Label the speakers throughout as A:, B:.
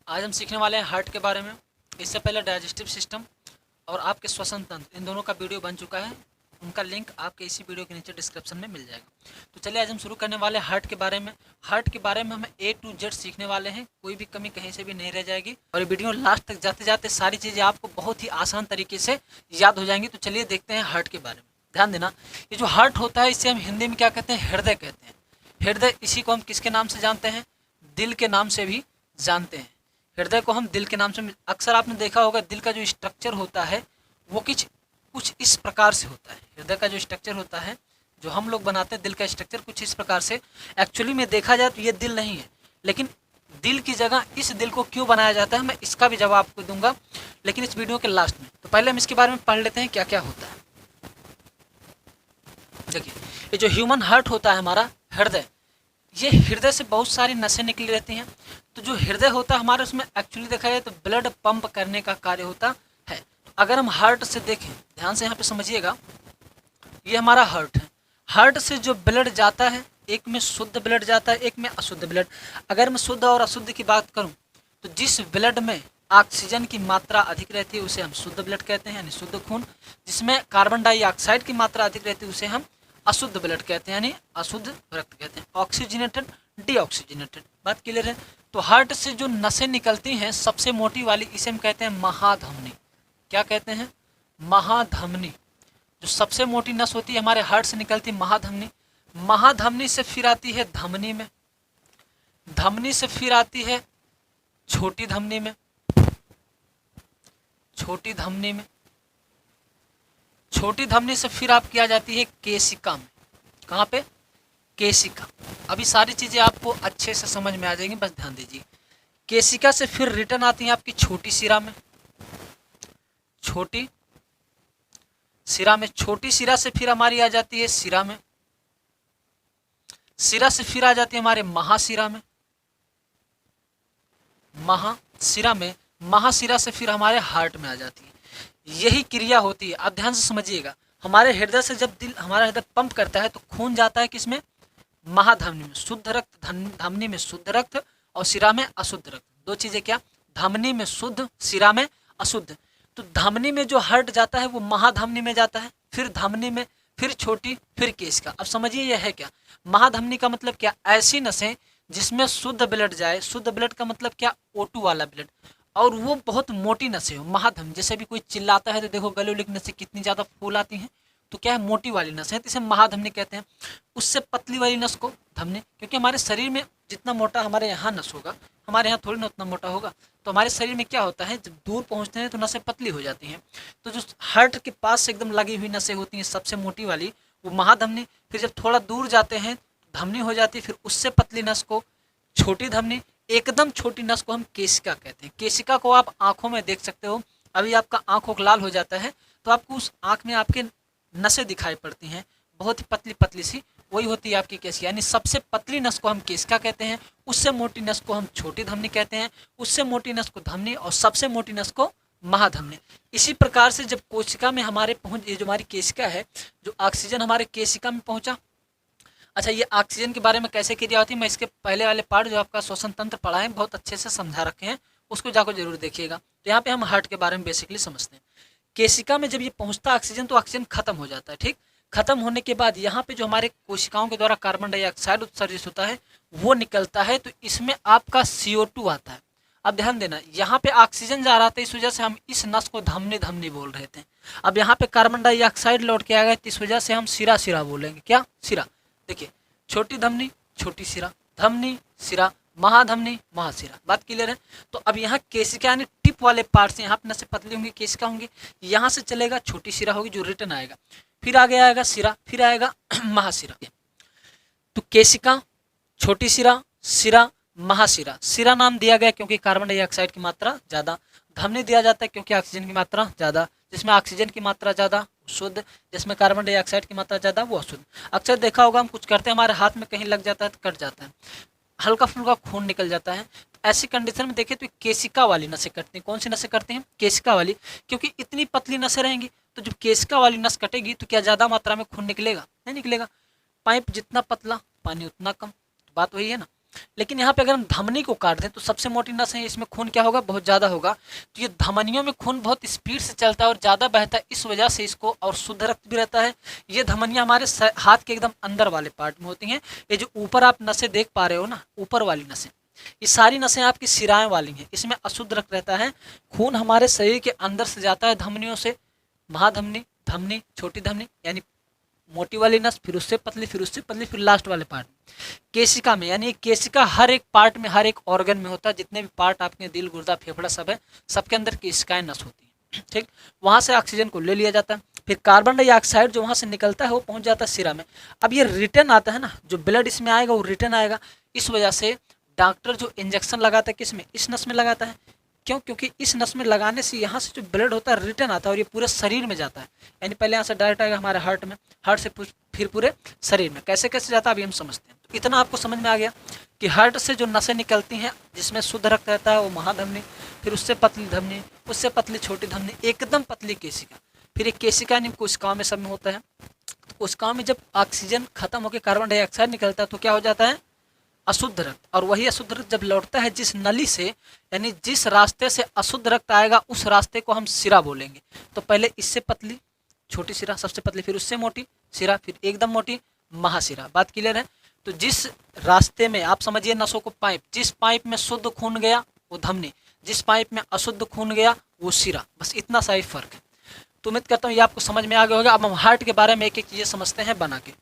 A: आज हम सीखने वाले हैं हार्ट के बारे में। इससे पहले डाइजेस्टिव सिस्टम और आपके श्वसन तंत्र इन दोनों का वीडियो बन चुका है। उनका लिंक आपके इसी वीडियो के नीचे डिस्क्रिप्शन में मिल जाएगा। तो चलिए आज हम शुरू करने वाले हैं हार्ट के बारे में। हार्ट के बारे में हम A to Z सीखने वाले हैं, कोई भी कमी कहीं से भी नहीं रह जाएगी और ये वीडियो लास्ट तक जाते जाते सारी चीज़ें आपको बहुत ही आसान तरीके से याद हो जाएंगी। तो चलिए देखते हैं हार्ट के बारे में। ध्यान देना, ये जो हार्ट होता है इसे हम हिंदी में क्या कहते हैं? हृदय कहते हैं। हृदय, इसी को हम किसके नाम से जानते हैं? दिल के नाम से भी जानते हैं। हृदय को हम दिल के नाम से, अक्सर आपने देखा होगा दिल का जो स्ट्रक्चर होता है वो कुछ इस प्रकार से होता है। हृदय का जो स्ट्रक्चर होता है जो हम लोग बनाते हैं, दिल का स्ट्रक्चर कुछ इस प्रकार से। एक्चुअली में देखा जाए तो ये दिल नहीं है, लेकिन दिल की जगह इस दिल को क्यों बनाया जाता है मैं इसका भी जवाब आपको दूंगा, लेकिन इस वीडियो के लास्ट में। तो पहले हम इसके बारे में पढ़ लेते हैं क्या क्या होता है। देखिए, ये जो ह्यूमन हार्ट होता है हमारा हृदय, ये हृदय से बहुत सारी नसें निकली रहती हैं। तो जो हृदय होता है हमारे, उसमें एक्चुअली देखा जाए तो ब्लड पंप करने का कार्य होता है। तो अगर हम हार्ट से देखें, ध्यान से यहाँ पे समझिएगा, ये हमारा हार्ट है। हार्ट से जो ब्लड जाता है, एक में शुद्ध ब्लड जाता है, एक में अशुद्ध ब्लड। अगर मैं शुद्ध और अशुद्ध की बात करूँ तो जिस ब्लड में ऑक्सीजन की मात्रा अधिक रहती है उसे हम शुद्ध ब्लड कहते हैं, यानी शुद्ध खून। जिसमें कार्बन डाइऑक्साइड की मात्रा अधिक रहती है उसे हम अशुद्ध ब्लड कहते हैं, यानी अशुद्ध रक्त कहते हैं। Oxygenated, deoxygenated. बात क्लियर है? तो हार्ट से जो नसें निकलती हैं, सबसे मोटी वाली इसे हम कहते हैं महाधमनी। क्या कहते हैं? महाधमनी। जो सबसे मोटी नस होती है हमारे हार्ट से निकलती है, महाधमनी। महाधमनी से फिर आती है धमनी में, धमनी से फिर आती है छोटी धमनी में, छोटी धमनी में, छोटी धमनी से फिर आपकी आ जाती है केशिका में। कहाँ पे? केशिका। अभी सारी चीज़ें आपको अच्छे से समझ में आ जाएंगी, बस ध्यान दीजिए। केशिका से फिर रिटर्न आती है आपकी छोटी शिरा में, छोटी शिरा में। छोटी शिरा से फिर हमारी आ जाती है शिरा में, शिरा से फिर आ जाती है हमारे महाशिरा में, महाशिरा में, महाशिरा से फिर हमारे हार्ट में आ जाती है। यही क्रिया होती है। आप ध्यान से समझिएगा, हमारे हृदय से जब हमारा हृदय पंप करता है तो खून जाता है किसमें? महाधमनी में। शुद्ध रक्त, धमनी में शुद्ध रक्त और शिरा में अशुद्ध रक्त। दो चीजें क्या? धमनी में शुद्ध, शिरा में अशुद्ध। तो धमनी में जो हार्ट जाता है वो महाधमनी में जाता है, फिर धमनी में, फिर छोटी, फिर केशिका। अब समझिए यह है क्या? महाधमनी का मतलब क्या? ऐसी नसें जिसमें शुद्ध ब्लड जाए। शुद्ध ब्लड का मतलब क्या? O2 वाला ब्लड, और वो बहुत मोटी नसें हो। महाधमनी, जैसे भी कोई चिल्लाता है तो देखो गले उले की नसें कितनी ज़्यादा फूल आती हैं, तो क्या है? मोटी वाली नस है, तो इसे महाधमनी कहते हैं। उससे पतली वाली नस को धमनी, क्योंकि हमारे शरीर में जितना मोटा हमारे यहाँ नस होगा, हमारे यहाँ थोड़ी ना उतना मोटा होगा। तो हमारे शरीर में क्या होता है, जब दूर पहुँचते हैं तो नसें पतली हो जाती हैं। तो जो हार्ट के पास से एकदम लगी हुई नसें होती हैं, सबसे मोटी वाली, वो महाधमनी। फिर जब थोड़ा दूर जाते हैं धमनी हो जाती है, फिर उससे पतली नस को छोटी धमनी, एकदम छोटी नस को हम केशिका कहते हैं। केशिका को आप आंखों में देख सकते हो। अभी आपका आंखों का लाल हो जाता है तो आपको उस आंख में आपके नसें दिखाई पड़ती हैं, बहुत ही पतली पतली सी, वही होती है आपकी केशिका। यानी सबसे पतली नस को हम केशिका कहते हैं, उससे मोटी नस को हम छोटी धमनी कहते हैं, उससे मोटी नस को धमनी, और सबसे मोटी नस को महाधमनी। इसी प्रकार से जब कोशिका में हमारे पहुँच, ये जो हमारी केशिका है, जो ऑक्सीजन हमारे केशिका में पहुँचा। अच्छा, ये ऑक्सीजन के बारे में कैसे क्रिया होती है, मैं इसके पहले वाले पार्ट जो आपका श्वसन तंत्र पढ़ा है बहुत अच्छे से समझा रखे हैं, उसको जाकर जरूर देखिएगा। तो यहाँ पे हम हार्ट के बारे में बेसिकली समझते हैं। केशिका में जब ये पहुँचता ऑक्सीजन तो ऑक्सीजन खत्म हो जाता है। ठीक, खत्म होने के बाद यहाँ पे जो हमारे कोशिकाओं के द्वारा कार्बन डाइऑक्साइड उत्सर्जित होता है वो निकलता है, तो इसमें आपका CO2 आता है। अब ध्यान देना, यहाँ पे ऑक्सीजन जा रहा था, इस वजह से हम इस नस को धमनी धमनी बोल रहे थे। अब यहाँ पे कार्बन डाइऑक्साइड लौट के आ गया, इस वजह से हम शिरा शिरा बोलेंगे। क्या? शिरा। देखिए, छोटी धमनी, छोटी शिरा, धमनी, शिरा, महाधमनी, महाशिरा। बात क्लियर है? तो अब यहाँ केशिका यानी टिप वाले पार्ट से, यहाँ पे नसें पतली होंगी, केशिका होंगी, यहाँ से चलेगा छोटी शिरा होगी जो रिटर्न आएगा, फिर आगे आएगा शिरा, फिर आएगा महाशिरा। तो केशिका, छोटी शिरा, शिरा, महाशिरा। शिरा नाम दिया गया क्योंकि कार्बन डाइऑक्साइड की मात्रा ज़्यादा। धमनी दिया जाता है क्योंकि ऑक्सीजन की मात्रा ज़्यादा। जिसमें ऑक्सीजन की मात्रा ज़्यादा शुद्ध, जिसमें कार्बन डाइऑक्साइड की मात्रा ज़्यादा वो अशुद्ध। अक्सर देखा होगा हम कुछ करते हैं, हमारे हाथ में कहीं लग जाता है तो कट जाता है, हल्का फुल्का खून निकल जाता है। तो ऐसी कंडीशन में देखिए तो केशिका वाली नसें कटती हैं। कौन सी नसें करती हैं? केशिका वाली, क्योंकि इतनी पतली नसें रहेंगी तो जब केशिका वाली नस कटेगी तो क्या ज़्यादा मात्रा में खून निकलेगा? नहीं निकलेगा। पाइप जितना पतला पानी उतना कम, बात वही है ना। लेकिन यहाँ पे अगर हम धमनी को काट दें तो सबसे मोटी नस है, इसमें खून क्या होगा, बहुत ज़्यादा होगा। तो ये धमनियों में खून बहुत स्पीड से चलता है और ज़्यादा बहता है, इस वजह से इसको, और शुद्ध रक्त भी रहता है। ये धमनियाँ हमारे हाथ के एकदम अंदर वाले पार्ट में होती हैं। ये जो ऊपर आप नसें देख पा रहे हो ना, ऊपर वाली नसें, ये सारी नसें आपकी सिराएं वाली हैं, इसमें अशुद्ध रक्त रहता है। खून हमारे शरीर के अंदर से जाता है धमनियों से, महाधमनी, धमनी, छोटी धमनी यानी मोटी वाली नस, फिर उससे पतली, फिर उससे पतली, फिर लास्ट वाले पार्ट केशिका में। यानी केशिका हर एक पार्ट में, हर एक ऑर्गन में होता है। जितने भी पार्ट आपके दिल, गुर्दा, फेफड़ा सब है, सबके अंदर केशिकाएं नस होती है। ठीक, वहाँ से ऑक्सीजन को ले लिया जाता है, फिर कार्बन डाइऑक्साइड जो वहाँ से निकलता है वो पहुँच जाता है सिरा में। अब ये रिटर्न आता है ना, जो ब्लड इसमें आएगा वो रिटर्न आएगा। इस वजह से डॉक्टर जो इंजेक्शन लगाता है किस में, इस नस में लगाता है। क्यों? क्योंकि इस नस में लगाने से यहाँ से जो ब्लड होता है रिटर्न आता है और ये पूरे शरीर में जाता है। यानी पहले यहाँ से डायरेक्ट आएगा हमारे हार्ट में, हार्ट से फिर पूरे शरीर में। कैसे कैसे जाता है अभी हम समझते हैं। तो इतना आपको समझ में आ गया कि हार्ट से जो नसें निकलती हैं जिसमें शुद्ध रक्त रहता है वो महाधमनी, फिर उससे पतली धमनी, उससे पतली छोटी धमनी, एकदम पतली केशिका, फिर एक केशिका यानी कोशिकाओं में सब में होता है। तो कोशिकाओं में जब ऑक्सीजन खत्म होकर कार्बन डाइऑक्साइड निकलता है तो क्या हो जाता है, अशुद्ध रक्त। और वही अशुद्ध रक्त जब लौटता है जिस नली से, यानी जिस रास्ते से अशुद्ध रक्त आएगा उस रास्ते को हम सिरा बोलेंगे। तो पहले इससे पतली छोटी सिरा, सबसे पतली, फिर उससे मोटी सिरा, फिर एकदम मोटी महासिरा। बात क्लियर है। तो जिस रास्ते में आप समझिए नसों को पाइप, जिस पाइप में शुद्ध खून गया वो धमनी, जिस पाइप में अशुद्ध खून गया वो सिरा, बस इतना सा ही फर्क है। तो उम्मीद करता हूँ ये आपको समझ में आ गया होगा। अब हम हार्ट के बारे में एक एक चीज़ें समझते हैं बना के,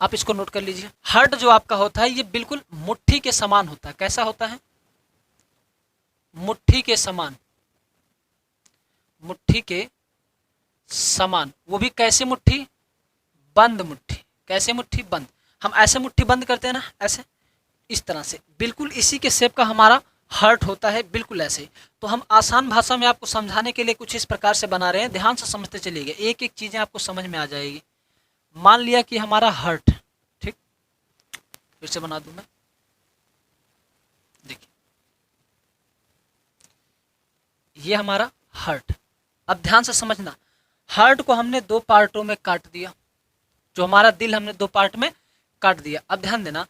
A: आप इसको नोट कर लीजिए। हार्ट जो आपका होता है ये बिल्कुल मुट्ठी के समान होता है। कैसा होता है, मुट्ठी के समान, मुट्ठी के समान। वो भी कैसे मुट्ठी, बंद मुट्ठी। कैसे मुट्ठी, बंद। हम ऐसे मुट्ठी बंद करते हैं ना, ऐसे, इस तरह से, बिल्कुल इसी के शेप का हमारा हार्ट होता है, बिल्कुल ऐसे। तो हम आसान भाषा में आपको समझाने के लिए कुछ इस प्रकार से बना रहे हैं, ध्यान से समझते चलिएगा, एक एक चीजें आपको समझ में आ जाएगी। मान लिया कि हमारा हार्ट, ठीक, फिर से बना दूं मैं, देखिए ये हमारा हार्ट। अब ध्यान से समझना, हार्ट को हमने दो पार्टों में काट दिया, जो हमारा दिल हमने दो पार्ट में काट दिया। अब ध्यान देना,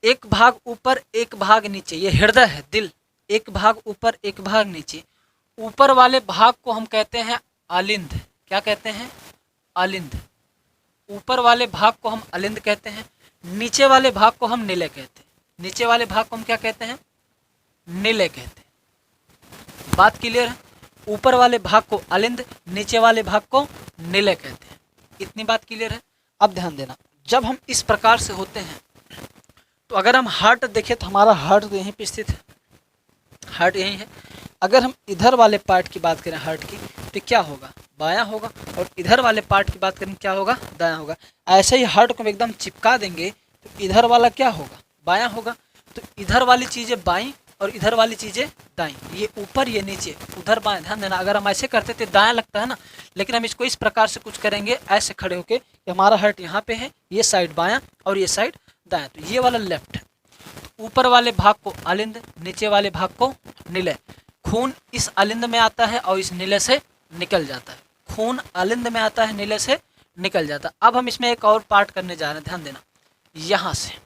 A: एक भाग ऊपर एक भाग नीचे, ये हृदय है, दिल, एक भाग ऊपर एक भाग नीचे। ऊपर वाले भाग को हम कहते हैं अलिंद। क्या कहते हैं, अलिंद। ऊपर वाले भाग को हम अलिंद कहते हैं, नीचे वाले भाग को हम निलय कहते हैं। नीचे वाले भाग को हम क्या कहते हैं, निलय कहते हैं। बात क्लियर है। ऊपर वाले भाग को अलिंद, नीचे वाले भाग को निलय कहते हैं। इतनी बात क्लियर है। अब ध्यान देना, जब हम इस प्रकार से होते हैं तो अगर हम हार्ट देखें तो हमारा हार्ट तो यहीं पे स्थित है, हार्ट यहीं है। अगर हम इधर वाले पार्ट की बात करें हार्ट की, तो क्या होगा, बायां होगा, और इधर वाले पार्ट की बात करें क्या होगा, दायां होगा। ऐसे ही हार्ट को एकदम चिपका देंगे तो इधर वाला क्या होगा, बायां होगा। तो इधर वाली चीज़ें बाईं और इधर वाली चीज़ें दाईं, ये ऊपर ये नीचे, उधर बाएं। ध्यान देना, अगर हम ऐसे करते तो दायां लगता है ना, लेकिन हम इसको इस प्रकार से कुछ करेंगे, ऐसे खड़े होके कि हमारा हार्ट यहाँ पे है, ये साइड बायां और ये साइड दायां, तो ये वाला लेफ्ट है। तो ऊपर वाले भाग को अलिंद, नीचे वाले भाग को निलय। खून इस अलिंद में आता है और इस निलय से निकल जाता है। खून अलिंद में आता है, निलय से निकल जाता है। अब हम इसमें एक और पार्ट करने जा रहे हैं, ध्यान देना, यहाँ से।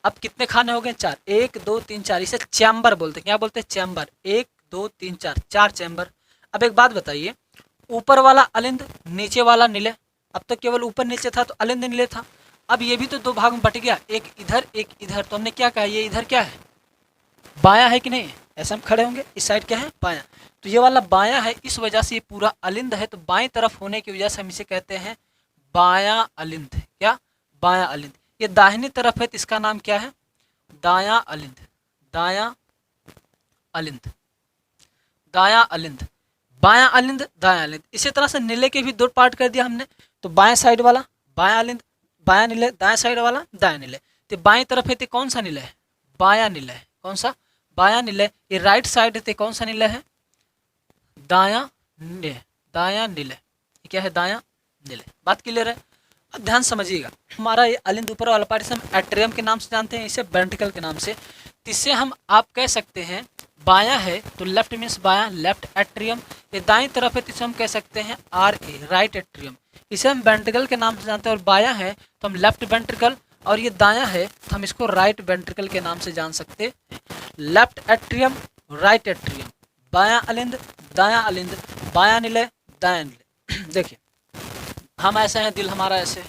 A: अब कितने खाने हो गए, 4, 1 2 3 4, इसे चैम्बर बोलते हैं। क्या बोलते हैं, चैम्बर। 1 2 3 4, 4 चैम्बर। अब एक बात बताइए, ऊपर वाला अलिंद, नीचे वाला निलय। अब तो केवल ऊपर नीचे था तो अलिंद निलय था। अब ये भी तो दो भाग में बट गया, एक इधर एक इधर। तो हमने क्या कहा, ये इधर क्या है, बायां है कि नहीं। ऐसे हम खड़े होंगे, इस साइड क्या है, बायां। तो ये वाला बायां है, इस वजह से ये पूरा अलिंद है। तो बाएं तरफ होने की वजह से हम इसे कहते हैं बायां अलिंद। क्या, बायां अलिंद। ये दाहिनी तरफ है तो इसका नाम क्या है, दायां अलिंद। दायां अलिंद, दायां अलिंद, बायां अलिंद, दायां अलिंद। इसी तरह से निलय के भी दो पार्ट कर दिया हमने। तो बाएं साइड वाला बायां अलिंद, बायां निलय, दाएं साइड वाला दायां निलय। तो बाएं तरफ है तो कौन सा निलय है, बायां निलय। कौन सा, बायां निलय। ये राइट साइड है तो कौन सा निलय है, दायां निलय। दायां निलय, क्या है, दायां निलय। बात क्लियर है। अब ध्यान समझिएगा, हमारा ये अलिंद ऊपर वाला पार्ट इसे हम एट्रियम के नाम से जानते हैं, इसे वेंट्रिकल के नाम से। इससे हम आप कह सकते हैं, बायां है तो लेफ्ट मीन्स बायां, लेफ्ट एट्रियम। ये दाईं तरफ है तो इसे हम कह सकते हैं RA, राइट एट्रियम। इसे हम वेंट्रिकल के नाम से जानते हैं। और बायां है तो हम लेफ्ट वेंट्रिकल, और ये दायां है तो हम इसको राइट वेंट्रिकल के नाम से जान सकते हैं। लेफ्ट एट्रियम, राइट एट्रियम, बायां अलिंद, दायां अलिंद, बायां निलय, दायां निलय। देखिए हम ऐसे हैं, दिल हमारा ऐसे,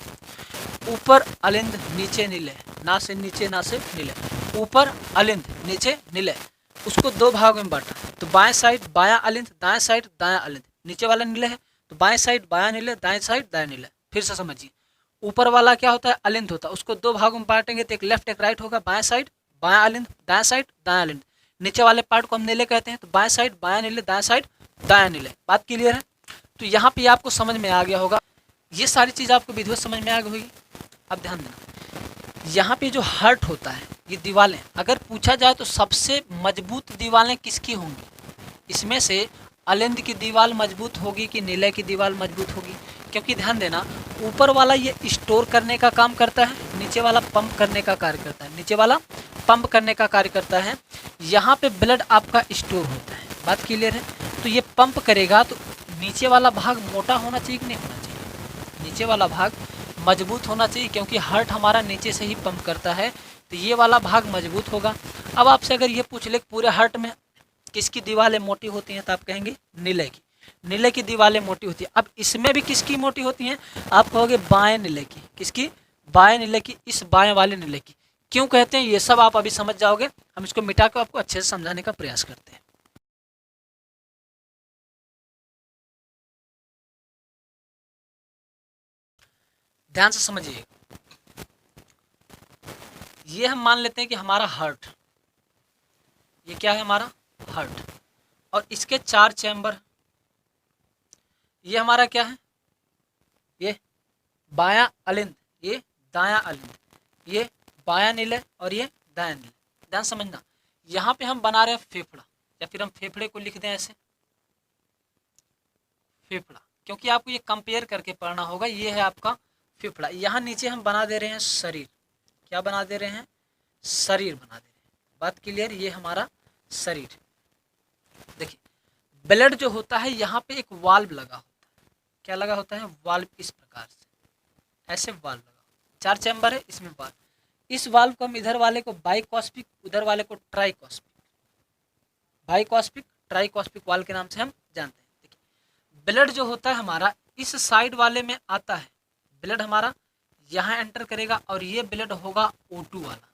A: ऊपर अलिंद नीचे निलय, ना से नीचे ना से निलय, ऊपर अलिंद नीचे निलय, उसको दो भाग में बांटा। तो बाएं साइड बायां अलिंद, दाएं साइड दायां अलिंद, नीचे वाला निलय है तो बाएं साइड बायां निलय, दाएं साइड दायां निलय। फिर से समझिए, ऊपर वाला क्या होता है, अलिंद होता है, उसको दो भागों में बांटेंगे तो एक लेफ्ट एक राइट होगा, बाएं साइड बायां अलिंद, दाएं साइड दायां अलिंद। नीचे वाले पार्ट को हम निलय कहते हैं, तो बाएं साइड बायां निलय, दाएं साइड दायां निलय। बात क्लियर है? तो यहाँ पे आपको समझ में आ गया होगा, ये सारी चीज़ आपको विधिवत समझ में आ गई होगी। अब ध्यान देना, यहाँ पे जो हार्ट होता है, ये दीवारें, अगर पूछा जाए तो सबसे मजबूत दीवारें किसकी होंगी, इसमें से अलिंद की दीवार मजबूत होगी कि निलय की दीवार मजबूत होगी? क्योंकि ध्यान देना, ऊपर वाला ये स्टोर करने का काम करता है, नीचे वाला पंप करने का कार्य करता है, नीचे वाला पंप करने का कार्य करता है। यहाँ पे ब्लड आपका स्टोर होता है, बात क्लियर है? तो ये पंप करेगा तो नीचे वाला भाग मोटा होना चाहिए कि नहीं होना चाहिए? नीचे वाला भाग मजबूत होना चाहिए, क्योंकि हार्ट हमारा नीचे से ही पंप करता है, तो ये वाला भाग मजबूत होगा। अब आपसे अगर ये पूछ ले पूरे हार्ट में किसकी दीवारें मोटी होती हैं, तो आप कहेंगे निलय की, निलय की दीवारें मोटी होती है। अब इसमें भी किसकी मोटी होती हैं, आप कहोगे बाएं निलय की। किसकी? बाएं निलय की, इस बाएं वाले निलय की। क्यों कहते हैं ये सब आप अभी समझ जाओगे, हम इसको मिटा कर आपको अच्छे से समझाने का प्रयास करते हैं। ध्यान से समझिए, ये हम मान लेते हैं कि हमारा हार्ट, ये क्या है, हमारा हार्ट, और इसके 4 चैम्बर, ये हमारा क्या है, ये बायां अलिंद, ये दायां अलिंद, ये बायां निलय और ये दायां निलय। ध्यान समझना, यहाँ पे हम बना रहे हैं फेफड़ा, या फिर हम फेफड़े को लिख दें ऐसे, फेफड़ा, क्योंकि आपको ये कंपेयर करके पढ़ना होगा। ये है आपका फेफड़ा। यहाँ नीचे हम बना दे रहे हैं शरीर, क्या बना दे रहे हैं, शरीर बना दे रहे हैं। बात क्लियर? ये हमारा शरीर। देखिए ब्लड जो होता है, यहाँ पे एक वाल्व लगा होता है, क्या लगा होता है, वाल्व, इस प्रकार से ऐसे वाल्व लगा, 4 चैम्बर है, इसमें वाल्व। इस वाल्व को हम इधर वाले को बाइकॉस्पिक, उधर वाले को ट्राइकॉस्पिक, बाइकॉस्पिक ट्राइकॉस्पिक वाल्व के नाम से हम जानते हैं। देखिए ब्लड जो होता है हमारा इस साइड वाले में आता है, ब्लड हमारा यहाँ एंटर करेगा, और ये ब्लड होगा O2 वाला,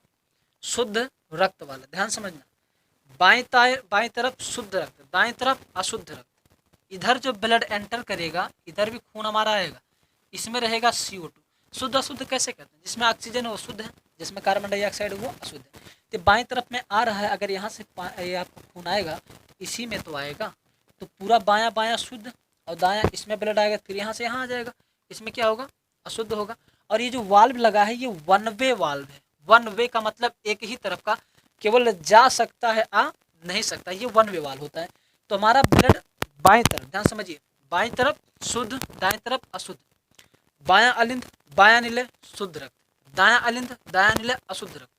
A: शुद्ध रक्त वाला। ध्यान समझना, बाएं तरफ शुद्ध रक्त, दाएं तरफ अशुद्ध रक्त। इधर जो ब्लड एंटर करेगा, इधर भी खून हमारा आएगा, इसमें रहेगा CO2। शुद्ध अशुद्ध कैसे कहते हैं, जिसमें ऑक्सीजन है वो शुद्ध है, जिसमें कार्बन डाइऑक्साइड वो अशुद्ध है। तो बाएं तरफ में आ रहा है, अगर यहाँ से ये आपको खून आएगा तो इसी में तो आएगा, तो पूरा बायां बायां शुद्ध, और दायां इसमें ब्लड आएगा, फिर यहाँ से यहाँ आ जाएगा, इसमें क्या होगा, अशुद्ध होगा। और ये जो वाल्व लगा है, ये वन वे वाल्व है। वन वे का मतलब एक ही तरफ का, केवल जा सकता है, आ नहीं सकता, ये वन वे वाल्व होता है। तो हमारा ब्लड बाएं तरफ, ध्यान समझिए, बाएं तरफ शुद्ध, दाएं तरफ अशुद्ध, बायां अलिंद बायां निलय शुद्ध रक्त, दायां अलिंद दायां निलय अशुद्ध रक्त,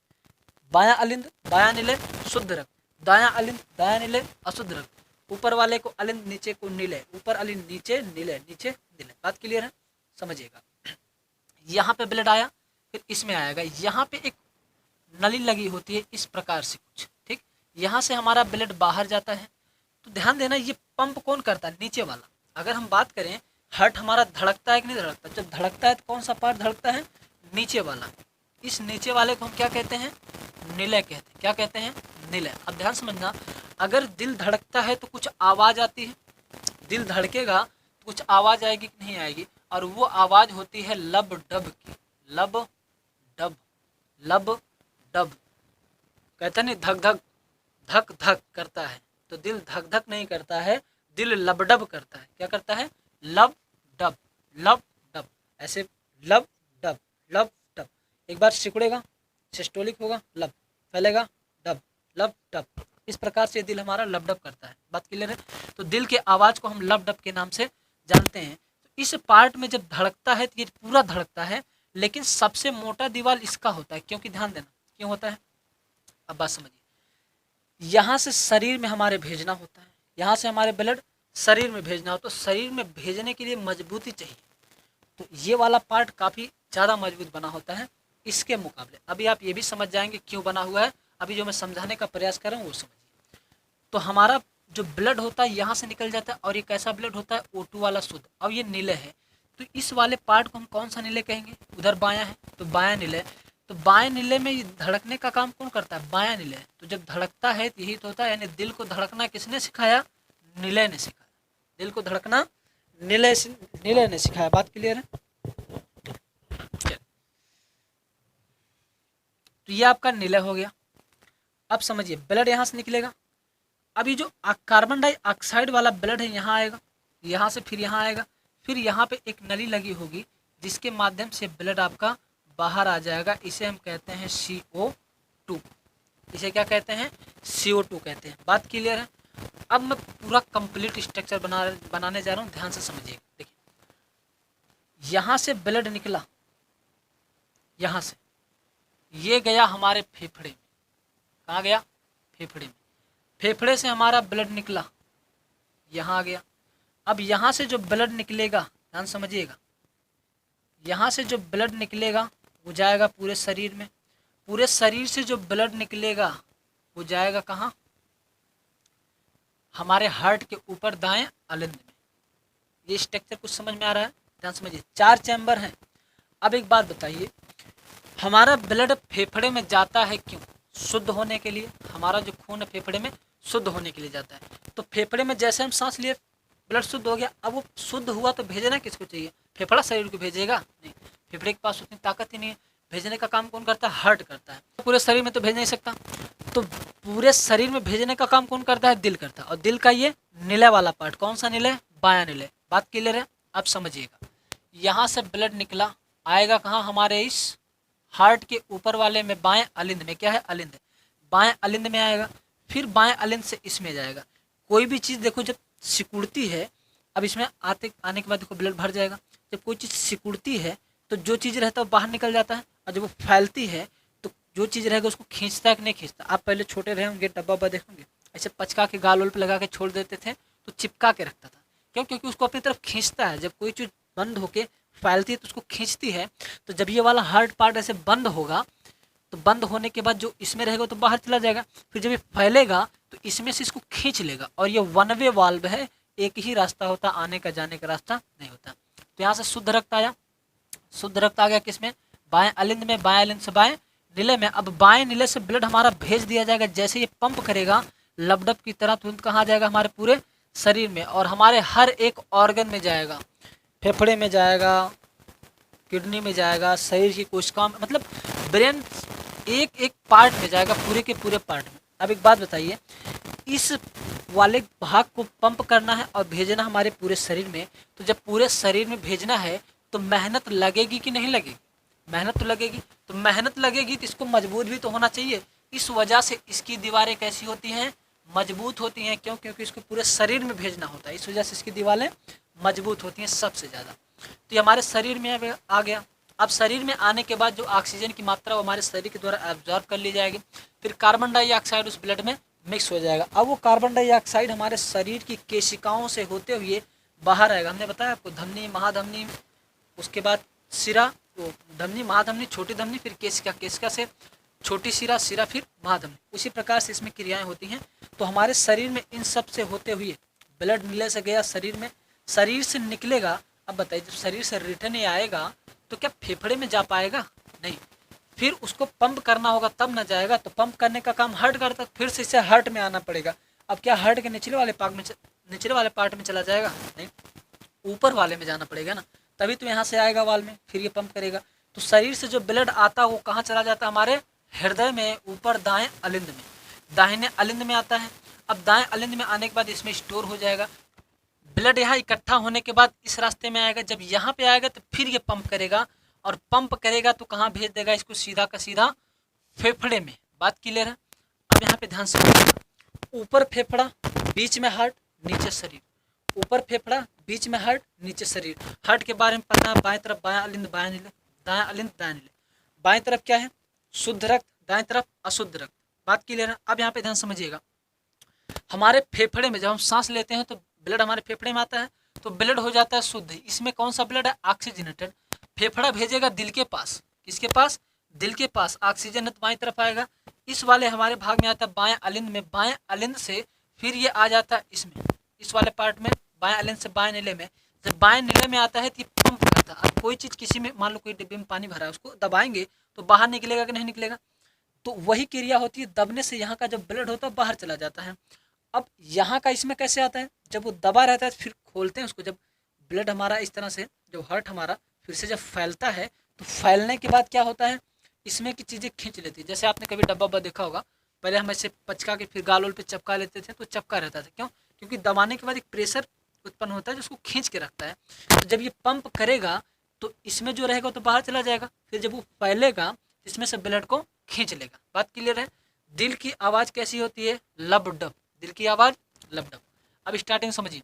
A: बायां अलिंद बायां निलय शुद्ध रक्त, दायां अलिंद दायां निलय अशुद्ध रक्त, ऊपर वाले को अलिंद, नीचे को निलय, ऊपर अलिंद नीचे निलय, नीचे निलय। बात क्लियर है? समझिएगा, यहाँ पे ब्लड आया, फिर इसमें आएगा, यहाँ पे एक नली लगी होती है इस प्रकार से कुछ, ठीक, यहाँ से हमारा ब्लड बाहर जाता है। तो ध्यान देना, ये पंप कौन करता है, नीचे वाला। अगर हम बात करें हार्ट हमारा धड़कता है कि नहीं धड़कता, जब धड़कता है तो कौन सा पार्ट धड़कता है, नीचे वाला। इस नीचे वाले को हम क्या कहते हैं, निलय कहते हैं। क्या कहते हैं, निलय। अब ध्यान समझना, अगर दिल धड़कता है तो कुछ आवाज़ आती है, दिल धड़केगा तो कुछ आवाज़ आएगी कि नहीं आएगी, और वो आवाज़ होती है लब डब की, लब डब, लब डब। कहते नहीं धक धक धक धक करता है, तो दिल धक धक नहीं करता है, दिल लबडब करता है। क्या करता है, लब डब, लब डब, ऐसे लब डब, लब डब। एक बार सिकुड़ेगा, सिस्टोलिक होगा, लब फैलेगा, डब, लब डब। इस प्रकार से दिल हमारा लब डब करता है। बात क्लियर है? तो दिल के आवाज़ को हम लब डब के नाम से जानते हैं। तो इस पार्ट में जब धड़कता है तो ये पूरा धड़कता है, लेकिन सबसे मोटा दीवार इसका होता है। क्योंकि ध्यान देना, क्यों होता है, अब बात समझिए। यहाँ से शरीर में हमारे भेजना होता है, यहाँ से हमारे ब्लड शरीर में भेजना हो, तो शरीर में भेजने के लिए मजबूती चाहिए। तो ये वाला पार्ट काफ़ी ज़्यादा मजबूत बना होता है, इसके मुकाबले। अभी आप ये भी समझ जाएंगे क्यों बना हुआ है, अभी जो मैं समझाने का प्रयास कर रहा हूँ वो समझिए। तो हमारा जो ब्लड होता है यहाँ से निकल जाता है, और ये कैसा ब्लड होता है, O2 वाला शुद्ध। अब ये नीले है, तो इस वाले पार्ट को हम कौन सा नीले कहेंगे, उधर बायां है तो बायां नीले। तो बाएं नीले में ये धड़कने का काम कौन करता है, बायां नीले। तो जब धड़कता है तो यही तो होता है, यानी दिल को धड़कना किसने सिखाया, नीले ने सिखाया। दिल को धड़कना नीले ने सिखाया। बात क्लियर है। तो ये आपका नीले हो गया। अब समझिए ब्लड यहाँ से निकलेगा। अभी जो कार्बन डाइऑक्साइड वाला ब्लड है यहाँ आएगा, यहाँ से फिर यहाँ आएगा, फिर यहाँ पे एक नली लगी होगी जिसके माध्यम से ब्लड आपका बाहर आ जाएगा। इसे हम कहते हैं CO2। इसे क्या कहते हैं, CO2 कहते हैं। बात क्लियर है। अब मैं पूरा कंप्लीट स्ट्रक्चर बनाने जा रहा हूँ, ध्यान से समझिए। देखिए यहाँ से ब्लड निकला, यहाँ से ये गया हमारे फेफड़े में। कहाँ गया, फेफड़े में। फेफड़े से हमारा ब्लड निकला, यहाँ आ गया। अब यहाँ से जो ब्लड निकलेगा, ध्यान समझिएगा, यहाँ से जो ब्लड निकलेगा वो जाएगा पूरे शरीर में। पूरे शरीर से जो ब्लड निकलेगा वो जाएगा कहाँ, हमारे हार्ट के ऊपर दाएं अलिंद में। ये स्ट्रक्चर कुछ समझ में आ रहा है, ध्यान समझिए। 4 चैम्बर हैं। अब एक बात बताइए, हमारा ब्लड फेफड़े में जाता है क्यों, शुद्ध होने के लिए। हमारा जो खून है फेफड़े में शुद्ध होने के लिए जाता है। तो फेफड़े में जैसे हम सांस लिए ब्लड शुद्ध हो गया। अब वो शुद्ध हुआ तो भेजना किसको चाहिए, फेफड़ा शरीर को भेजेगा नहीं, फेफड़े के पास उतनी ताकत ही नहीं है। भेजने का काम कौन करता है, हार्ट करता है। पूरे शरीर में तो भेज नहीं सकता, तो पूरे शरीर में भेजने का काम कौन करता है, दिल करता है। और दिल का ये नीले वाला पार्ट कौन सा नीले, बायां नीले। बात क्लियर है। अब समझिएगा, यहाँ से ब्लड निकला, आएगा कहाँ, हमारे इस हार्ट के ऊपर वाले में, बाएं अलिंद में। क्या है, अलिंद। बाएं अलिंद में आएगा, फिर बाएं अलिंद से इसमें जाएगा। कोई भी चीज़ देखो जब सिकुड़ती है, अब इसमें आने के बाद देखो ब्लड भर जाएगा। जब कोई चीज़ सिकुड़ती है तो जो चीज़ रहता है वो बाहर निकल जाता है, और जब वो फैलती है तो जो चीज़ रहेगा उसको खींचता है कि नहीं खींचता। आप पहले छोटे रहे होंगे, डब्बा वब्बा देखोगे, ऐसे पचका के गाल पे लगा के छोड़ देते थे तो चिपका के रखता था। क्यों, क्योंकि उसको अपनी तरफ खींचता है। जब कोई चीज़ बंद होके फैलती है तो उसको खींचती है। तो जब ये वाला हार्ट पार्ट ऐसे बंद होगा तो बंद होने के बाद जो इसमें रहेगा तो बाहर चला जाएगा। फिर जब ये फैलेगा तो इसमें से इसको खींच लेगा। और ये वन वे वाल्व है, एक ही रास्ता होता, आने का जाने का रास्ता नहीं होता। तो यहाँ से शुद्ध रक्त आया, शुद्ध रक्त आ गया किसमें, बाएं अलिंद में। बाएं अलिंद से बाएं नीले में। अब बाएं नीले से ब्लड हमारा भेज दिया जाएगा। जैसे ये पंप करेगा लबडब की तरह, तुरंत कहाँ जाएगा, हमारे पूरे शरीर में। और हमारे हर एक ऑर्गन में जाएगा, फेफड़े में जाएगा, किडनी में जाएगा, शरीर की कोशिकाओं में, मतलब ब्रेन एक एक पार्ट में जाएगा, पूरे के पूरे पार्ट में। अब एक बात बताइए, इस वाले भाग को पंप करना है और भेजना हमारे पूरे शरीर में। तो जब पूरे शरीर में भेजना है तो मेहनत लगेगी कि नहीं लगेगी, मेहनत तो लगेगी। तो मेहनत लगेगी तो इसको मजबूत भी तो होना चाहिए। इस वजह से इसकी दीवारें कैसी होती हैं, मजबूत होती हैं। क्यों, क्योंकि इसको पूरे शरीर में भेजना होता है, इस वजह से इसकी दीवारें मजबूत होती हैं सबसे ज़्यादा। तो ये हमारे शरीर में आ गया। अब शरीर में आने के बाद जो ऑक्सीजन की मात्रा वो हमारे शरीर के द्वारा एब्जॉर्ब कर ली जाएगी। फिर कार्बन डाइऑक्साइड उस ब्लड में मिक्स हो जाएगा। अब वो कार्बन डाइऑक्साइड हमारे शरीर की केशिकाओं से होते हुए बाहर आएगा। हमने बताया आपको, धमनी, महाधमनी, उसके बाद सिरा, वो धमनी, महाधमनी, छोटी धमनी, फिर केशिका, केशिका से छोटी सिरा, सिरा फिर महाधमनी। उसी प्रकार से इसमें क्रियाएं होती हैं। तो हमारे शरीर में इन सब से होते हुए ब्लड नीले से गया शरीर में, शरीर से निकलेगा। अब बताइए, जब शरीर से रिटर्न ये आएगा तो क्या फेफड़े में जा पाएगा, नहीं। फिर उसको पंप करना होगा तब ना जाएगा। तो पंप करने का काम हार्ट करता है, फिर से इसे हार्ट में आना पड़ेगा। अब क्या हार्ट के निचले वाले पार्ट में चला जाएगा, नहीं, ऊपर वाले में जाना पड़ेगा ना, तभी तो यहाँ से आएगा वाल में, फिर ये पंप करेगा। तो शरीर से जो ब्लड आता है वो कहाँ चला जाता है, हमारे हृदय में, ऊपर दाएं अलिंद में, दाहिने अलिंद में आता है। अब दाएं अलिंद में आने के बाद इसमें स्टोर हो जाएगा। ब्लड यहाँ इकट्ठा होने के बाद इस रास्ते में आएगा। जब यहाँ पे आएगा तो फिर ये पंप करेगा, और पंप करेगा तो कहाँ भेज देगा इसको, सीधा का सीधा फेफड़े में। बात क्लियर है। अब यहाँ पे ध्यान से, ऊपर फेफड़ा, बीच में हार्ट, नीचे शरीर। ऊपर फेफड़ा, बीच में हार्ट, नीचे शरीर। हार्ट के बारे में पता है, बाएं तरफ बायां अलिंद, बायां नीले, दायां अलिंद, दायां नीले। बाएं तरफ क्या है, शुद्ध रक्त, दाएं तरफ अशुद्ध रक्त। बात क्लियर है। अब यहाँ पे ध्यान समझिएगा, हमारे फेफड़े में जब हम सांस लेते हैं तो ब्लड हमारे फेफड़े में आता है, तो ब्लड हो जाता है शुद्ध। इसमें कौन सा ब्लड है, ऑक्सीजनेटेड। फेफड़ा भेजेगा दिल के पास, किसके पास, दिल के पास ऑक्सीजन है तो बाएं तरफ आएगा। इस वाले हमारे भाग में आता है बाएं अलिंद में, बाएं अलिंद से फिर ये आ जाता है इसमें, इस वाले पार्ट में, बाएं अलिंद से बाएं नीले में। जब बाएं नीले में आता है तो ये पंप करता है। अब कोई चीज़ किसी में, मान लो कोई डिब्बे में पानी भरा है, उसको दबाएंगे तो बाहर निकलेगा कि नहीं निकलेगा, तो वही क्रिया होती है, दबने से यहाँ का जब ब्लड होता है बाहर चला जाता है। अब यहाँ का इसमें कैसे आता है, जब वो दबा रहता है फिर खोलते हैं उसको, जब ब्लड हमारा इस तरह से, जब हार्ट हमारा फिर से जब फैलता है तो फैलने के बाद क्या होता है, इसमें की चीज़ें खींच लेती है। जैसे आपने कभी डब्बा वब्बा देखा होगा, पहले हम ऐसे पचका के फिर गाल वाल पे चपका लेते थे तो चपका रहता था, क्यों, क्योंकि दबाने के बाद एक प्रेशर उत्पन्न होता है जो उसको खींच के रखता है। तो जब ये पंप करेगा तो इसमें जो रहेगा तो बाहर चला जाएगा, फिर जब वो फैलेगा इसमें से ब्लड को खींच लेगा। बात क्लियर है। दिल की आवाज़ कैसी होती है, लब डब, दिल की आवाज़ लब डब। अब स्टार्टिंग समझिए,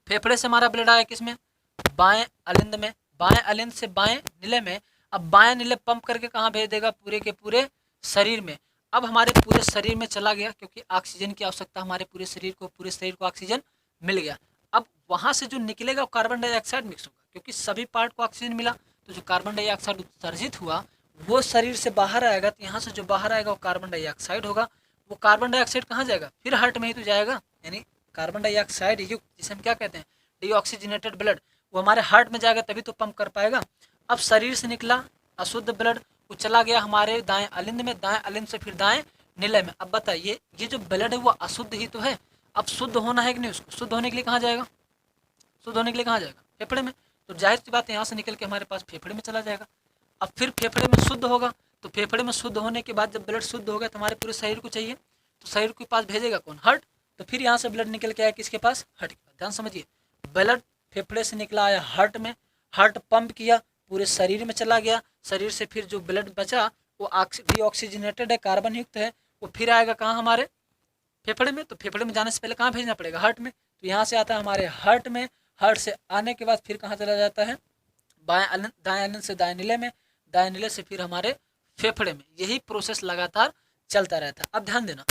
A: फेफड़े से हमारा ब्लड आया किसमें, बाएं अलिंद में, बाएं अलिंद से बाएं नीले में। अब बाएं नीले पंप करके कहाँ भेज देगा, पूरे के पूरे शरीर में। अब हमारे पूरे शरीर में चला गया, क्योंकि ऑक्सीजन की आवश्यकता हमारे पूरे शरीर को ऑक्सीजन मिल गया। अब वहाँ से जो निकलेगा वो कार्बन डाइऑक्साइड मिक्स होगा, क्योंकि सभी पार्ट को ऑक्सीजन मिला, तो जो कार्बन डाइऑक्साइड उत्सर्जित हुआ वो शरीर से बाहर आएगा। तो यहाँ से जो बाहर आएगा वो कार्बन डाइऑक्साइड होगा। वो कार्बन डाइऑक्साइड कहाँ जाएगा, फिर हार्ट में ही तो जाएगा, यानी कार्बन डाइऑक्साइड युक्त, जिसे हम क्या कहते हैं, डीऑक्सीजनेटेड ब्लड, वो हमारे हार्ट में जाएगा तभी तो पंप कर पाएगा। अब शरीर से निकला अशुद्ध ब्लड, वो चला गया हमारे दाएं अलिंद में, दाएं अलिंद से फिर दाएं नीले में। अब बताइए ये जो ब्लड है वो अशुद्ध ही तो है, अब शुद्ध होना है कि नहीं, उसको शुद्ध होने के लिए कहाँ जाएगा, शुद्ध होने के लिए कहाँ जाएगा, फेफड़े में। तो जाहिर सी बात है यहाँ से निकल के हमारे पास फेफड़े में चला जाएगा। अब फिर फेफड़े में शुद्ध होगा, तो फेफड़े में शुद्ध होने के बाद जब ब्लड शुद्ध हो गया तो हमारे पूरे शरीर को चाहिए, तो शरीर के पास भेजेगा कौन, हार्ट। तो फिर यहाँ से ब्लड निकल के आया किसके पास, हार्ट के पास। ध्यान समझिए, ब्लड फेफड़े से निकला आया हार्ट में, हार्ट पंप किया, पूरे शरीर में चला गया, शरीर से फिर जो ब्लड बचा वो डीऑक्सीजनेटेड है, कार्बन युक्त है, वो फिर आएगा कहाँ, हमारे फेफड़े में। तो फेफड़े में जाने से पहले कहाँ भेजना पड़ेगा, हार्ट में। तो यहाँ से आता है हमारे हार्ट में, हार्ट से आने के बाद फिर कहाँ चला जाता है, बाएं अलिंद, दाएं अलिंद से दाएं नीले में, दाएं नीले से फिर हमारे फेफड़े में। यही प्रोसेस लगातार चलता रहता है। अब ध्यान देना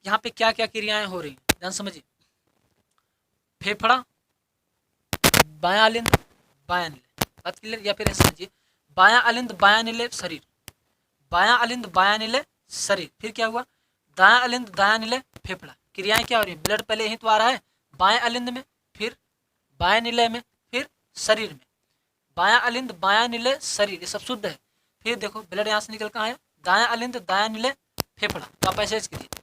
A: यहाँ पे क्या क्या क्रियाएं हो रही हैं, ध्यान समझिए। फेफड़ा, बायां अलिंद, बायां नीले, बात क्लियर। या फिर ऐसे समझिए, बायां अलिंद बायां नीले शरीर, बायां अलिंद बायां नीले शरीर, फिर क्या हुआ, दायां अलिंद दायां नीले फेफड़ा। क्रियाएं क्या हो रही है, ब्लड पहले यहीं तो आ रहा है बाएं अलिंद में, फिर बाएं नीले में, फिर शरीर में, बायां अलिंद बायां नीले शरीर, ये सब शुद्ध है। फिर देखो ब्लड यहाँ से निकल कहाँ है, दायां अलिंद दायां नीले फेफड़ा। तो आप ऐसे कीजिए,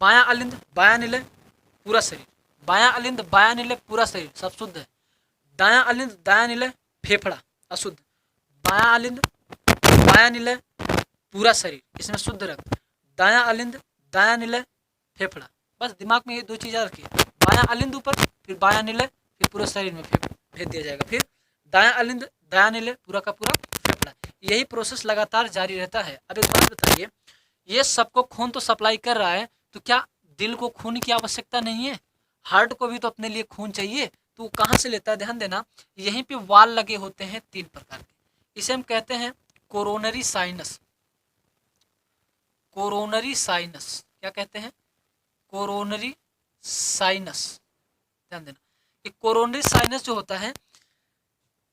A: बायां अलिंद बायां नीले पूरा शरीर, बायां अलिंद बायां नीले पूरा शरीर, सब शुद्ध है। दायां अलिंद दायां नीले फेफड़ा अशुद्ध, बायां अलिंद बायां नीले पूरा शरीर, इसमें शुद्ध रक्त, दायां अलिंद दायां नीले फेफड़ा। बस दिमाग में ये दो चीज़ें रखिए, बायां अलिंद ऊपर, फिर बायां नीले, फिर पूरे शरीर में भेज दिया जाएगा, फिर दायां अलिंद दायां नीले पूरा का पूरा फेफड़ा। यही प्रोसेस लगातार जारी रहता है। अब एक बात बताइए, ये सबको खून तो सप्लाई कर रहा है, तो क्या दिल को खून की आवश्यकता नहीं है, हार्ट को भी तो अपने लिए खून चाहिए, तो कहाँ से लेता है, ध्यान देना। यहीं पे वाल लगे होते हैं 3 प्रकार के, इसे हम कहते हैं कोरोनरी साइनस, कोरोनरी साइनस, क्या कहते हैं, कोरोनरी साइनस। ध्यान देना, ये कोरोनरी साइनस जो होता है,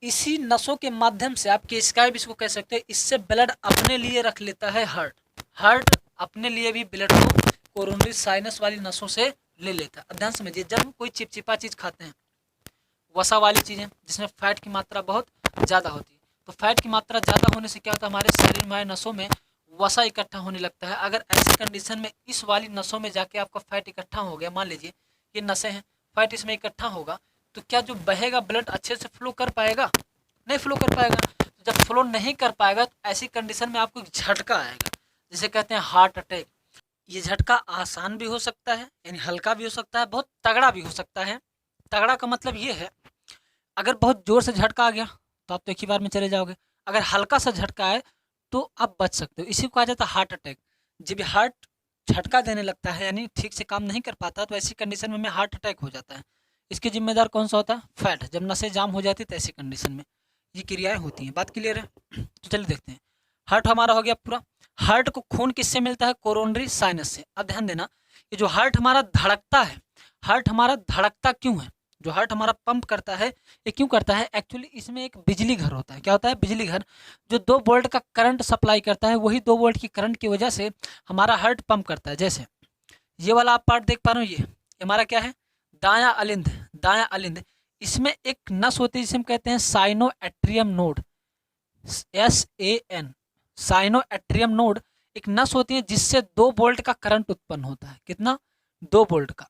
A: इसी नसों के माध्यम से, आप केशिकाएं भी इसको कह सकते हैं, इससे ब्लड अपने लिए रख लेता है हार्ट, हार्ट अपने लिए भी ब्लड को कोरोनरी साइनस वाली नसों से ले लेता है। अब ध्यान समझिए, जब हम कोई चिपचिपा चीज़ खाते हैं, वसा वाली चीज़ें जिसमें फैट की मात्रा बहुत ज़्यादा होती है, तो फैट की मात्रा ज़्यादा होने से क्या होता है, हमारे शरीर में नसों में वसा इकट्ठा होने लगता है। अगर ऐसी कंडीशन में इस वाली नसों में जाके आपका फैट इकट्ठा हो गया, मान लीजिए ये नसें हैं, फैट इसमें इकट्ठा होगा, तो क्या जो बहेगा ब्लड अच्छे से फ्लो कर पाएगा, नहीं फ्लो कर पाएगा। तो जब फ्लो नहीं कर पाएगा तो ऐसी कंडीशन में आपको झटका आएगा, जिसे कहते हैं हार्ट अटैक। ये झटका आसान भी हो सकता है, यानी हल्का भी हो सकता है, बहुत तगड़ा भी हो सकता है। तगड़ा का मतलब ये है, अगर बहुत जोर से झटका आ गया तो आप तो एक ही बार में चले जाओगे, अगर हल्का सा झटका आए तो आप बच सकते हो। इसी को कहा जाता है हार्ट अटैक। जब हार्ट झटका देने लगता है, यानी ठीक से काम नहीं कर पाता, तो ऐसी कंडीशन में हमें हार्ट अटैक हो जाता है। इसके जिम्मेदार कौन सा होता है, फैट। जब नसें जाम हो जाती है तो ऐसी कंडीशन में ये क्रियाएं होती हैं। बात क्लियर है? तो चलिए देखते हैं। हार्ट हमारा हो गया पूरा। हार्ट को खून किससे मिलता है, कोरोनरी साइनस से। अब ध्यान देना, ये जो हार्ट हमारा धड़कता है, हार्ट हमारा धड़कता क्यों है, जो हार्ट हमारा पंप करता है, ये क्यों करता है? एक्चुअली इसमें एक बिजली घर होता है। क्या होता है? बिजली घर, जो 2 वोल्ट का करंट सप्लाई करता है। वही 2 वोल्ट की करंट की वजह से हमारा हार्ट पंप करता है। जैसे ये वाला आप पार्ट देख पा रहे हो, ये हमारा क्या है? दायां अलिंद। दायां अलिंद, इसमें एक नस होती है जिसे हम कहते हैं sino atrium node, SAN, sino atrium node. एक नस होती है जिससे 2 वोल्ट का करंट उत्पन्न होता है। कितना? 2 वोल्ट का।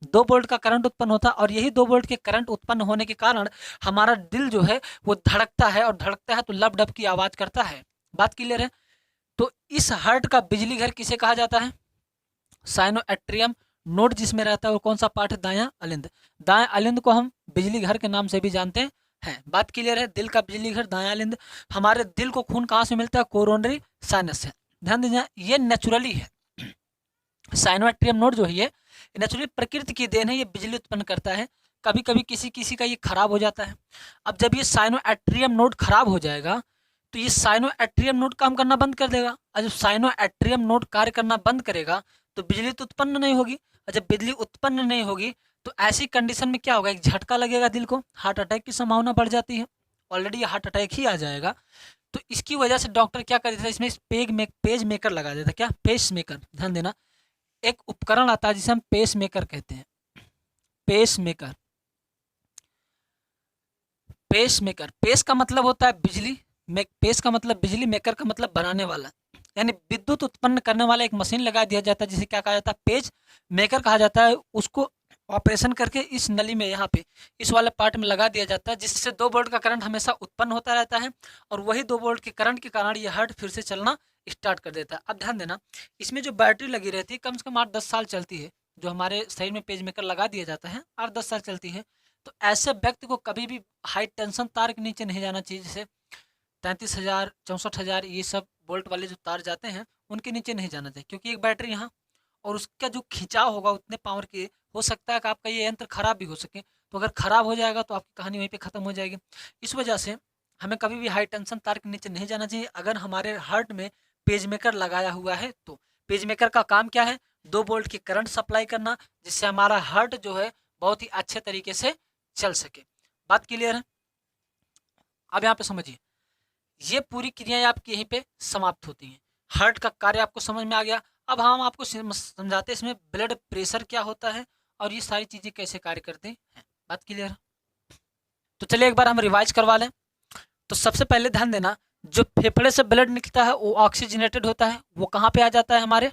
A: 2 वोल्ट का करंट उत्पन्न होता है, और यही 2 वोल्ट के करंट उत्पन्न होने के कारण हमारा दिल जो है वो धड़कता है, और धड़कता है तो लब डब की आवाज करता है। बात क्लियर है? तो इस हार्ट का बिजली घर किसे कहा जाता है? साइनो एट्रियम नोड जिसमें रहता है वो कौन सा पार्ट है? दायां अलिंद। दायां अलिंद को हम बिजली घर के नाम से भी जानते हैं। बात क्लियर है? दिल का बिजली घर दायां अलिंद। हमारे दिल को खून कहाँ से मिलता है? कोरोनरी साइनस से। ध्यान दीजिए, ये नेचुरली है। साइनो एट्रियम नोड जो है ये नेचुरली प्रकृति की देन है, ये बिजली उत्पन्न करता है। कभी कभी किसी किसी का ये खराब हो जाता है। अब जब ये साइनो एट्रियम नोड खराब हो जाएगा तो ये साइनो एट्रियम नोड काम करना बंद कर देगा, और जब साइनो एट्रियम नोड कार्य करना बंद करेगा तो बिजली तो उत्पन्न नहीं होगी, और जब बिजली उत्पन्न नहीं होगी तो ऐसी कंडीशन में क्या होगा? एक झटका लगेगा दिल को, हार्ट अटैक की संभावना बढ़ जाती है। ऑलरेडी हार्ट अटैक ही आ जाएगा। तो इसकी वजह से डॉक्टर क्या कर देता है? इसमें पेज मेकर लगा देता है। क्या? Pacemaker. ध्यान देना, एक उपकरण आता है जिसे हम पेस मेकर कहते हैं। Pacemaker. Pacemaker, pace का मतलब होता है बिजली, पेस का मतलब बिजली, मेकर का मतलब बनाने वाला, यानी विद्युत उत्पन्न करने वाला एक मशीन लगा दिया जाता है जिसे क्या कहा जाता है? पेज मेकर कहा जाता है। उसको ऑपरेशन करके इस नली में, यहाँ पे इस वाले पार्ट में लगा दिया जाता है, जिससे 2 वोल्ट का करंट हमेशा उत्पन्न होता रहता है, और वही 2 वोल्ट के करंट के कारण ये हार्ट फिर से चलना स्टार्ट कर देता है। अब ध्यान देना, इसमें जो बैटरी लगी रहती है कम से कम 8-10 साल चलती है। जो हमारे शरीर में पेज मेकर लगा दिया जाता है 8-10 साल चलती है। तो ऐसे व्यक्ति को कभी भी हाई टेंशन तार के नीचे नहीं जाना चाहिए, जैसे 33,000, 64,000 ये सब वोल्ट वाले जो तार जाते हैं उनके नीचे नहीं जाना चाहिए, क्योंकि एक बैटरी यहाँ और उसका जो खिंचाव होगा उतने पावर के, हो सकता है कि आपका ये यंत्र खराब भी हो सके। तो अगर खराब हो जाएगा तो आपकी कहानी वहीं पे ख़त्म हो जाएगी। इस वजह से हमें कभी भी हाई टेंशन तार के नीचे नहीं जाना चाहिए अगर हमारे हार्ट में पेजमेकर लगाया हुआ है तो। पेजमेकर का काम क्या है? 2 वोल्ट की करंट सप्लाई करना, जिससे हमारा हार्ट जो है बहुत ही अच्छे तरीके से चल सके। बात क्लियर है? अब यहाँ पे समझिए, ये पूरी क्रियाएं आपकी यहीं पे समाप्त होती हैं। हार्ट का कार्य आपको समझ में आ गया। अब हम आपको समझाते हैं इसमें ब्लड प्रेशर क्या होता है और ये सारी चीज़ें कैसे कार्य करते हैं। बात क्लियर है? तो चलिए एक बार हम रिवाइज करवा लें। तो सबसे पहले ध्यान देना, जो फेफड़े से ब्लड निकलता है वो ऑक्सीजनेटेड होता है। वो कहाँ पे आ जाता है? हमारे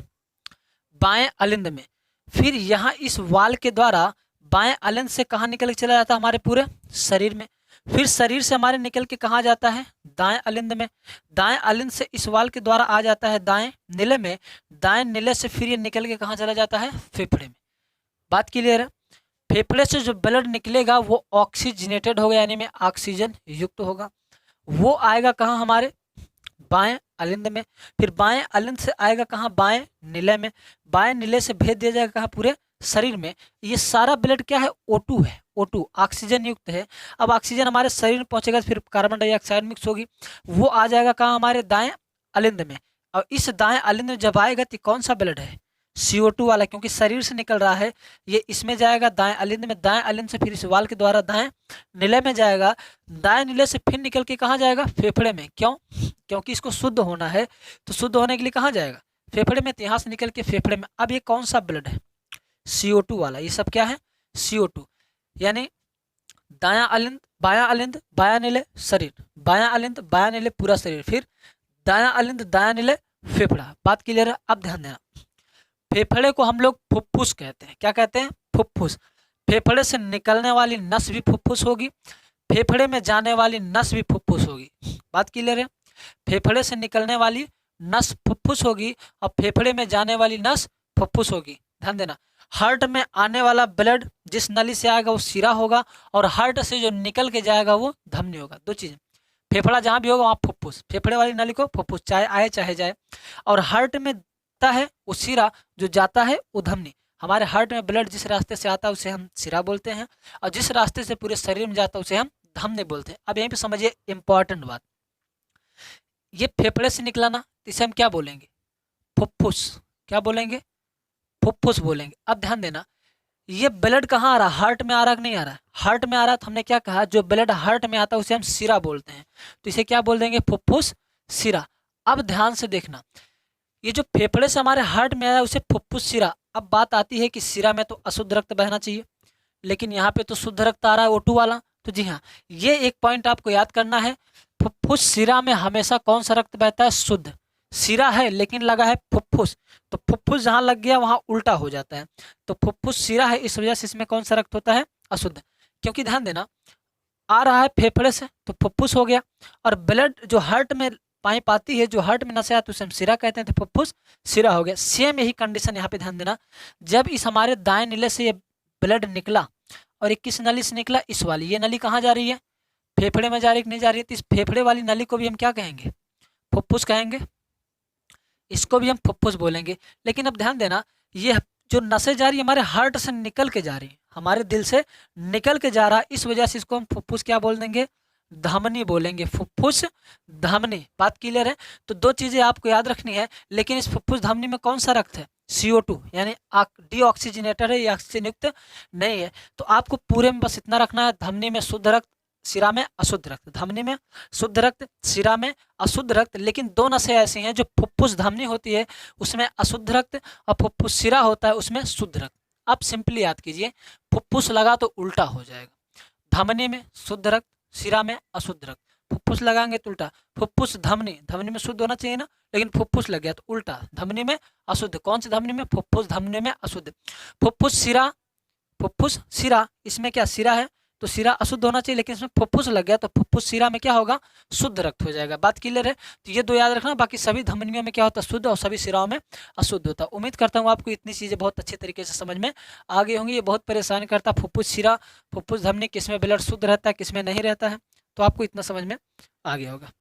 A: बाएं अलिंद में। फिर यहाँ इस वाल के द्वारा बाएं अलिंद से कहाँ निकल के चला जाता है? हमारे पूरे शरीर में। फिर शरीर से हमारे निकल के कहाँ जाता है? दाएं अलिंद में। दाएं अलिंद से इस वाल के द्वारा आ जाता है दाएं नीले में। दाएं नीले से फिर ये निकल के कहाँ चला जाता है? फेफड़े में। बात क्लियर है? फेफड़े से जो ब्लड निकलेगा वो ऑक्सीजनेटेड होगा, यानी में ऑक्सीजन युक्त होगा। वो आएगा कहाँ? हमारे बाएं अलिंद में। फिर बाएं अलिंद से आएगा कहाँ? बाएं नीले में। बाएं नीले से भेज दिया जाएगा कहाँ? पूरे शरीर में। ये सारा ब्लड क्या है? O2 है। O2 ऑक्सीजन युक्त है। अब ऑक्सीजन हमारे शरीर में पहुंचेगा, फिर कार्बन डाइऑक्साइड मिक्स होगी, वो आ जाएगा कहाँ? हमारे दाएं अलिंद में। और इस दाएं अलिंद में जब आएगा तो कौन सा ब्लड है? CO2 वाला, क्योंकि शरीर से निकल रहा है। ये इसमें जाएगा दाएं अलिंद में। दाएं अलिंद से फिर इस वाल के द्वारा दाएं नीले में जाएगा। दाएं नीले से फिर निकल के कहाँ जाएगा? फेफड़े में। क्यों? क्योंकि इसको शुद्ध होना है, तो शुद्ध होने के लिए कहाँ जाएगा? फेफड़े में। तो यहाँ से निकल के फेफड़े में। अब ये कौन सा ब्लड है? CO2 वाला। ये सब क्या है? CO2, यानी दायां अलिंद, बायां अलिंद, बायां नीले शरीर, बायां अलिंद, बायां नीले पूरा शरीर, फिर दायां अलिंद, दायां नीले फेफड़ा। बात क्लियर है? अब ध्यान देना, फेफड़े को हम लोग फुफ्फुस कहते हैं। क्या कहते हैं? फुफ्फुस। फेफड़े से निकलने वाली नस भी फुफ्फुस होगी, फेफड़े में जाने वाली नस भी फुफ्फुस होगी। बात क्लियर है? फेफड़े से निकलने वाली नस फुफ्फुस होगी और फेफड़े में जाने वाली नस फुफ्फुस होगी। ध्यान देना, हार्ट में आने वाला ब्लड जिस नली से आएगा वो शिरा होगा, और हार्ट से जो निकल के जाएगा वो धमनी होगा। दो चीजें, फेफड़ा जहां भी होगा वहां फुफ्फुस, फेफड़े वाली नली को फुफ्फुस, चाहे आए चाहे जाए। और हार्ट में है वो शिरा, जो जाता है वो धमनी। हमारे हार्ट में ब्लड जिस रास्ते से आता है उसे हम शिरा बोलते हैं, और जिस रास्ते से पूरे शरीर में जाता है उसे हम धमनी बोलते हैं। अब यहीं पे समझिए इंपॉर्टेंट बात, ये फेफड़े से निकला ना, इसे हम क्या बोलेंगे? फुफ्फुस। क्या बोलेंगे? फुफ्फुस बोलेंगे। अब ध्यान देना, ये ब्लड कहाँ आ रहा है, हार्ट में आ रहा है कि नहीं आ रहा है, हार्ट में आ रहा है। तो हमने क्या कहा, जो ब्लड हार्ट में आता है उसे हम सिरा बोलते हैं, तो इसे क्या बोल देंगे, फुफ्फुस सिरा। अब ध्यान से देखना, ये जो फेफड़े से हमारे हार्ट में आया उसे फुफ्फुस सिरा। अब बात आती है कि सिरा में तो अशुद्ध रक्त बहना चाहिए, लेकिन यहाँ पे तो शुद्ध रक्त आ रहा है O2 वाला। तो जी हाँ, ये एक पॉइंट आपको याद करना है, फुफ्फुस सिरा में हमेशा कौन सा रक्त बहता है, शुद्ध। सिरा है लेकिन लगा है फुफ्फुस, तो फुफ्फुस जहाँ लग गया वहाँ उल्टा हो जाता है। तो फुफ्फुस सिरा है, इस वजह से इसमें कौन सा रक्त होता है, अशुद्ध। क्योंकि ध्यान देना, आ रहा है फेफड़े से तो फुफ्फुस हो गया, और ब्लड जो हार्ट में पाइप आती है, जो हार्ट में नसें आती है उसे हम सिरा कहते हैं, तो फुफ्फुस सिरा हो गया। सेम यही कंडीशन यहाँ पे ध्यान देना, जब इस हमारे दाएं नीले से ये ब्लड निकला, और ये किस नली से निकला, इस वाली, ये नली कहाँ जा रही है, फेफड़े में जा रही है कि नहीं जा रही है, तो इस फेफड़े वाली नली को भी हम क्या कहेंगे, फुफ्फुस कहेंगे, इसको भी हम फुफ्फुस बोलेंगे। लेकिन अब ध्यान देना, ये जो नसें जा रही है हमारे हार्ट से निकल के जा रही है, हमारे दिल से निकल के जा रहा है, इस वजह से इसको हम फुफ्फुस क्या बोल देंगे, धमनी बोलेंगे, फुफ्फुस धमनी। बात क्लियर है। तो दो चीजें आपको याद रखनी है, लेकिन इस फुफ्फुस धमनी में कौन सा रक्त है, CO2, यानी डीऑक्सीजनेटेड है, ये ऑक्सीजन युक्त नहीं है। तो आपको पूरे में बस इतना रखना है, धमनी में शुद्ध रक्त, सिरा में अशुद्ध रक्त, धमनी में शुद्ध रक्त, सिरा में अशुद्ध रक्त। लेकिन दो नसें ऐसी हैं, जो फुफ्फुस धमनी होती है उसमें अशुद्ध रक्त, और फुफ्फुस सिरा होता है उसमें शुद्ध रक्त। अब सिंपली याद कीजिए, फुफ्फुस लगा तो उल्टा हो जाएगा, धमनी में शुद्ध रक्त, सिरा में अशुद्ध रक्त। फुफ्फुस लगाएंगे तो उल्टा, फुफ्फुस धमनी, धमनी में शुद्ध होना चाहिए ना, लेकिन फुफ्फुस लग गया तो उल्टा, धमनी में अशुद्ध। कौन सी धमनी में, फुफ्फुस धमनी में अशुद्ध। फुफ्फुस सिरा, फुफ्फुस सिरा, इसमें क्या सिरा है तो सिरा अशुद्ध होना चाहिए, लेकिन इसमें फुफ्फुस लग गया तो फुफ्फुस सिरा में क्या होगा, शुद्ध रक्त हो जाएगा। बात क्लियर है। तो ये दो याद रखना, बाकी सभी धमनियों में क्या होता है, शुद्ध, और सभी सिराओं में अशुद्ध होता है। उम्मीद करता हूँ आपको इतनी चीजें बहुत अच्छे तरीके से समझ में आ गई होंगी। ये बहुत परेशान करता फुफ्फुस सिरा, फुफ्फुस धमनी, किसमें ब्लड शुद्ध रहता है किसमें नहीं रहता है, तो आपको इतना समझ में आ गया होगा।